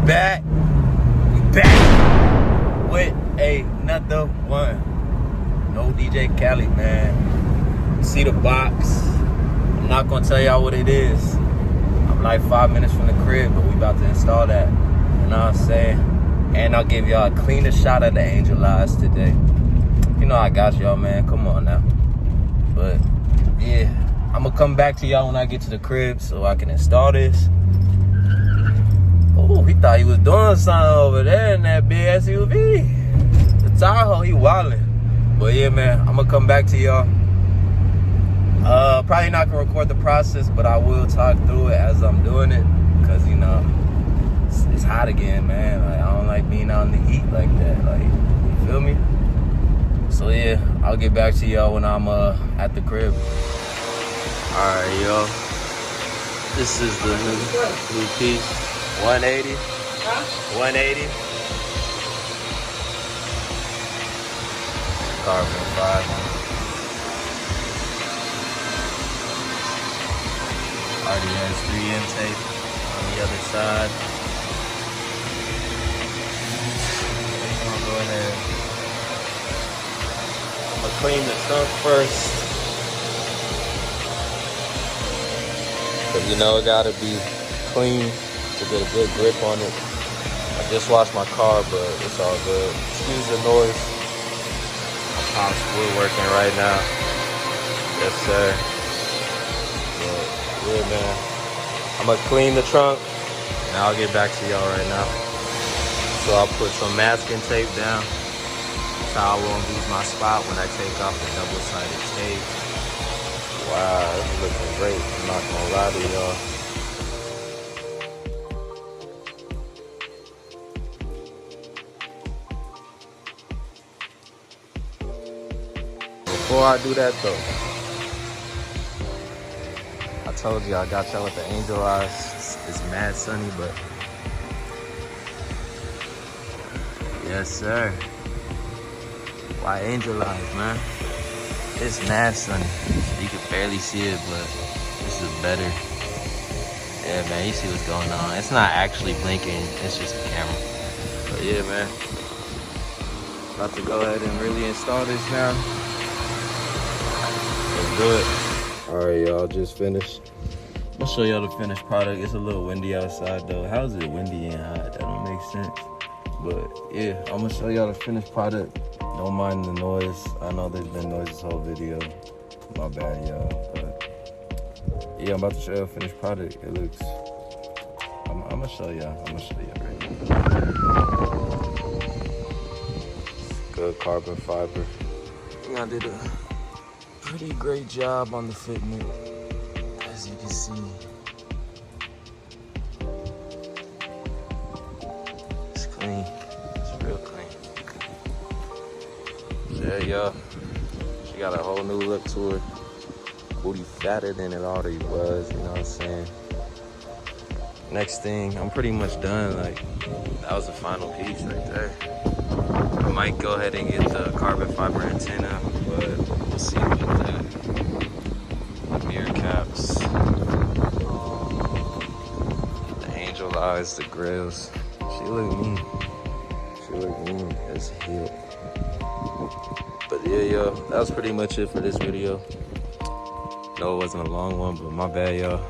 back. We back with another one. No DJ Khaled, man. See the box. I'm not gonna tell y'all what it is. I'm like 5 minutes from the crib, but we about to install that. You know what I'm saying? And I'll give y'all a cleaner shot of the angel eyes today. You know I got y'all, man. Come on now. But yeah, I'm gonna come back to y'all when I get to the crib so I can install this. Oh, he thought he was doing something over there in that big SUV. The Tahoe, he wildin'. But yeah, man, I'm gonna come back to y'all. Probably not gonna record the process, but I will talk through it as I'm doing it. Cause you know, it's hot again, man. Like, I don't like being out in the heat like that. Like, you feel me? So yeah, I'll get back to y'all when I'm at the crib. Alright, yo. This is the new piece. 180. Huh? 180. Carbon fiber. Already has 3M tape on the other side. I'm gonna go ahead. I'm gonna clean the trunk first. Cause you know it gotta be clean to get a good grip on it. I just washed my car, but it's all good. Excuse the noise. My pop's woodworking right now. Yes, sir. But yeah, man. I'm gonna clean the trunk, and I'll get back to y'all right now. So I'll put some masking tape down, so I won't lose my spot when I take off the double-sided tape. Wow, this is looking great. I'm not gonna lie to y'all. Before I do that though, I told you I got y'all with the angel eyes. It's mad sunny, but yes sir. Why angel eyes, man? It's mad sunny. You can barely see it, but this is better. Yeah, man, you see what's going on. It's not actually blinking, it's just the camera. But yeah, man. About to go ahead and really install this now. Let's do it. Alright, y'all, just finished. I'll show y'all the finished product. It's a little windy outside though. How is it windy and hot? That don't make sense. But yeah, I'm gonna show y'all the finished product. Don't mind the noise. I know there's been noise this whole video. My bad, y'all. But yeah, I'm about to show y'all the finished product. It looks. I'm gonna show y'all. Right now. Good carbon fiber. I did a pretty great job on the fitment, as you can see. It's clean. It's real clean. Yeah, y'all. She got a whole new look to her. Booty fatter than it already was, you know what I'm saying? Next thing, I'm pretty much done. Like, that was the final piece right there. I might go ahead and get the carbon fiber antenna, but we'll see about that. The mirror caps, the angel eyes, the grills. She look mean. She look mean as hell. But yeah, yo, that was pretty much it for this video. No, it wasn't a long one, but my bad, y'all.